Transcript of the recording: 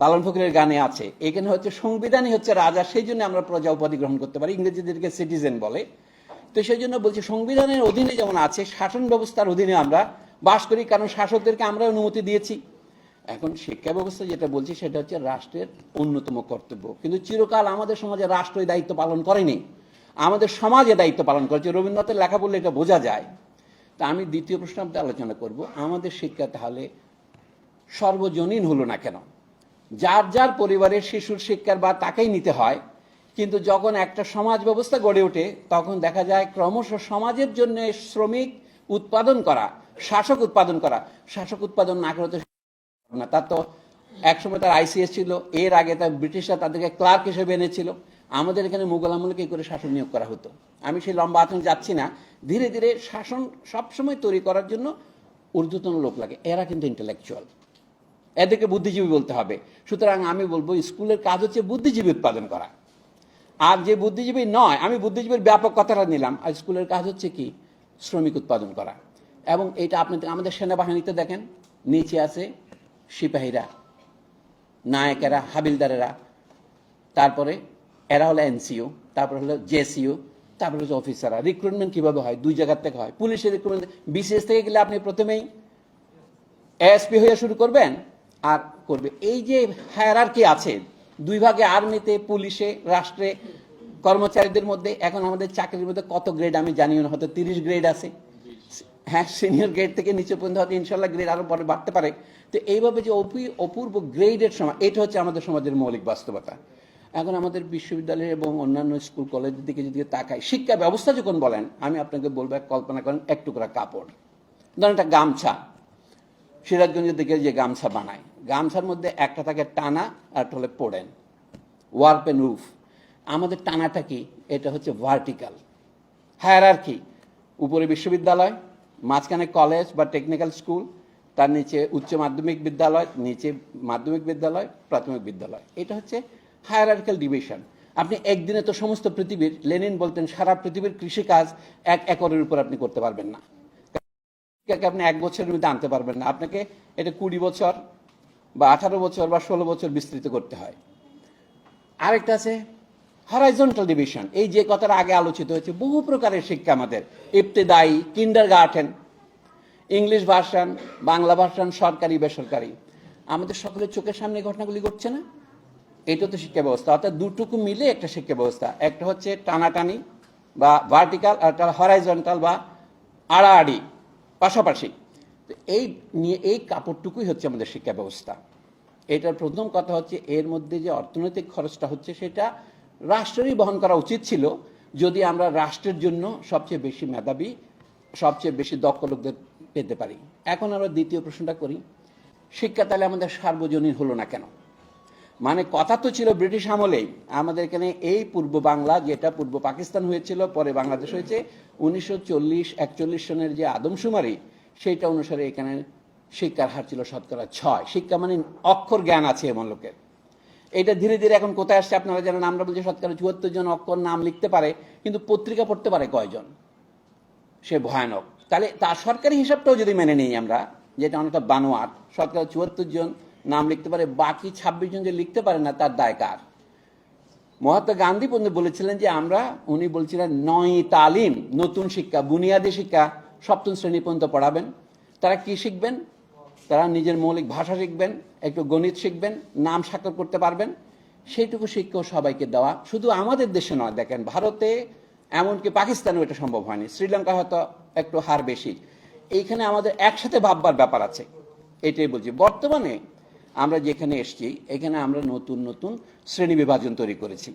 লালন ফকিরের গানে আছে, এখানে হচ্ছে সংবিধানই হচ্ছে রাজা, সেই জন্য আমরা প্রজা উপাধি গ্রহণ করতে পারি, ইংরেজিদেরকে সিটিজেন বলে। তো সেই জন্য বলছি সংবিধানের অধীনে যেমন আছে, শাসন ব্যবস্থার অধীনে আমরা বাস করি, কারণ শাসকদেরকে আমরা অনুমতি দিয়েছি। এখন শিক্ষা ব্যবস্থা যেটা বলছি সেটা হচ্ছে রাষ্ট্রের অন্যতম কর্তব্য, কিন্তু চিরকাল আমাদের সমাজে রাষ্ট্র এই দায়িত্ব পালন করেনি, আমাদের সমাজে দায়িত্ব পালন করেছে। রবীন্দ্রনাথের লেখা বললে এটা বোঝা যায়। তা আমি দ্বিতীয় প্রশ্ন আপনাদের আলোচনা করব, আমাদের শিক্ষা তাহলে সর্বজনীন হলো না কেন? যার যার পরিবারের শিশুর শিক্ষার বা তাকেই নিতে হয়, কিন্তু যখন একটা সমাজ ব্যবস্থা গড়ে ওঠে তখন দেখা যায় ক্রমশ সমাজের জন্য শ্রমিক উৎপাদন করা, শাসক উৎপাদন করা, শাসক উৎপাদন না করে তো না। তার তো একসময় তার আইসিএস ছিল, এর আগে তার ব্রিটিশরা তাদেরকে ক্লার্ক হিসেবে এনেছিল। আমাদের এখানে মুঘল আমলে কি করে শাসন নিয়োগ করা হতো? আমি সেই লম্বা আচরণ যাচ্ছি না। ধীরে ধীরে শাসন সবসময় তৈরি করার জন্য ঊর্ধ্বতন লোক লাগে, এরা কিন্তু ইন্টেলেকচুয়াল, এদেরকে বুদ্ধিজীবী বলতে হবে। সুতরাং আমি বলবো স্কুলের কাজ হচ্ছে বুদ্ধিজীবী উৎপাদন করা। আর যে বুদ্ধিজীবী নয়, আমি বুদ্ধিজীবীর ব্যাপক কথাটা নিলাম, আর স্কুলের কাজ হচ্ছে কি শ্রমিক উৎপাদন করা। এবং এটা আপনাদের আমাদের সেনাবাহিনীতে দেখেন, নিচে আছে সিপাহীরা, নায়কেরা, হাবিলদারেরা, তারপরে এরা হলো এনসিও, তারপরে হলো জেসিও, তারপরে হচ্ছে অফিসাররা। রিক্রুটমেন্ট কিভাবে হয়? দুই জায়গার থেকে হয়। পুলিশের রিক্রুটমেন্ট বিসিএস থেকে গেলে আপনি প্রথমেই এএসপি হয়ে শুরু করবেন আর করবে। এই যে হায়ারার্কি আছে দুই ভাগে, আর্মিতে, পুলিশে, রাষ্ট্রে, কর্মচারীদের মধ্যে। এখন আমাদের চাকরির মধ্যে কত গ্রেড আমি জানিও না, হয়তো 30 গ্রেড আছে। হ্যাঁ, সিনিয়র গ্রেড থেকে নিচে পর্যন্ত হয়তো ইনশাল্লাহ গ্রেড আরো পরে বাড়তে পারে। তো এইভাবে যে অপূর্ব গ্রেডের সময়, এটা হচ্ছে আমাদের সমাজের মৌলিক বাস্তবতা। এখন আমাদের বিশ্ববিদ্যালয় এবং অন্যান্য স্কুল কলেজের দিকে যদি তাকাই, শিক্ষা ব্যবস্থা যখন বলেন, আমি আপনাকে বলবো, কল্পনা করেন এক টুকরা কাপড়, ধরেন একটা গামছা, সিরাজগঞ্জের দিকে যে গামছা বানায়, গামছার মধ্যে একটা থাকে টানা আর একটা হলে পোড়েন, ওয়ার্প এন্ড রুফ। আমাদের টানাটা কি? এটা হচ্ছে ভার্টিক্যাল হায়ারার্কি। উপরে বিশ্ববিদ্যালয়, মাঝখানে কলেজ বা টেকনিক্যাল স্কুল, তার নিচে উচ্চ মাধ্যমিক বিদ্যালয়, নিচে মাধ্যমিক বিদ্যালয়, প্রাথমিক বিদ্যালয়। এটা হচ্ছে হায়ারার্কিক্যাল ডিভিশন। আপনি একদিনে তো সমস্ত পৃথিবীর, লেনিন বলতেন সারা পৃথিবীর কৃষিকাজ 1 একরের উপর আপনি করতে পারবেন না, আপনি 1 বছরের মধ্যে আনতে পারবেন না। আপনাকে এটা 20 বছর বা 18 বছর বা 16 বছর বিস্তৃত করতে হয়। আরেকটা আছে হরাইজন্টাল ডিভিশন। এই যে কথাটা আগে আলোচিত হয়েছে, বহু প্রকারের শিক্ষা আমাদের, ইবতেদায়ী, kindergarten, English version, Bangla version, সরকারি, বেসরকারি। আমাদের সকলের চোখের সামনে ঘটনাগুলি ঘটছে না? এটা তো শিক্ষা ব্যবস্থা। অর্থাৎ দুটুকু মিলে একটা শিক্ষা ব্যবস্থা। একটা হচ্ছে টানাটানি বা ভার্টিক্যাল, আর একটা হরাইজন্টাল বা আড়াআড়ি, পাশাপাশি। এই নিয়ে এই কাপড়টুকুই হচ্ছে আমাদের শিক্ষা ব্যবস্থা। এটার প্রথম কথা হচ্ছে, এর মধ্যে যে অর্থনৈতিক খরচটা হচ্ছে সেটা রাষ্ট্রেরই বহন করা উচিত ছিল, যদি আমরা রাষ্ট্রের জন্য সবচেয়ে বেশি মেধাবী, সবচেয়ে বেশি দক্ষ লোকদের পেতে পারি। এখন আমরা দ্বিতীয় প্রশ্নটা করি, শিক্ষা তাহলে আমাদের সার্বজনীন হলো না কেন? মানে কথা তো ছিল ব্রিটিশ আমলেই আমাদের এখানে এই পূর্ব বাংলা, যেটা পূর্ব পাকিস্তান হয়েছিল, পরে বাংলাদেশ হয়েছে, 1940-41 সনের যে আদমশুমারি, সেইটা অনুসারে এখানে শিক্ষার হার ছিল শতকরা 6। শিক্ষা মানে অক্ষর জ্ঞান আছে এমন লোকের। এটা ধীরে ধীরে এখন কোথায় আসছে আপনারা জানেন। আমরা বলছি শতকরা 74 জন অক্ষর নাম লিখতে পারে, কিন্তু পত্রিকা পড়তে পারে কয়জন? সে ভয়ানক। তাহলে তার সরকারি হিসাবটাও যদি মেনে নিই আমরা, যেটা অনেকটা বানোয়াট, শতকরা 74 জন নাম লিখতে পারে, বাকি 26 জন যে লিখতে পারে না, তার দায় কার? মহাত্মা গান্ধী পর্যন্ত বলেছিলেন যে উনি বলছিলেন নয় তালিম, নতুন শিক্ষা, বুনিয়াদী শিক্ষা 7ম শ্রেণী পর্যন্ত পড়াবেন। তারা কি শিখবেন? তারা নিজের মৌলিক ভাষা শিখবেন, একটু গণিত শিখবেন, নাম স্বাক্ষর করতে পারবেন। সেইটুকু শিক্ষাও সবাইকে দেওয়া, শুধু আমাদের দেশে নয়। দেখেন ভারতে, এমনকি পাকিস্তানেও এটা সম্ভব হয়নি, শ্রীলঙ্কা হয়তো একটু হার বেশি। এইখানে আমাদের একসাথে ভাববার ব্যাপার আছে। এটাই বলছি, বর্তমানে আমরা যেখানে এসছি, এখানে আমরা নতুন নতুন শ্রেণী বিভাজন তৈরি করেছি।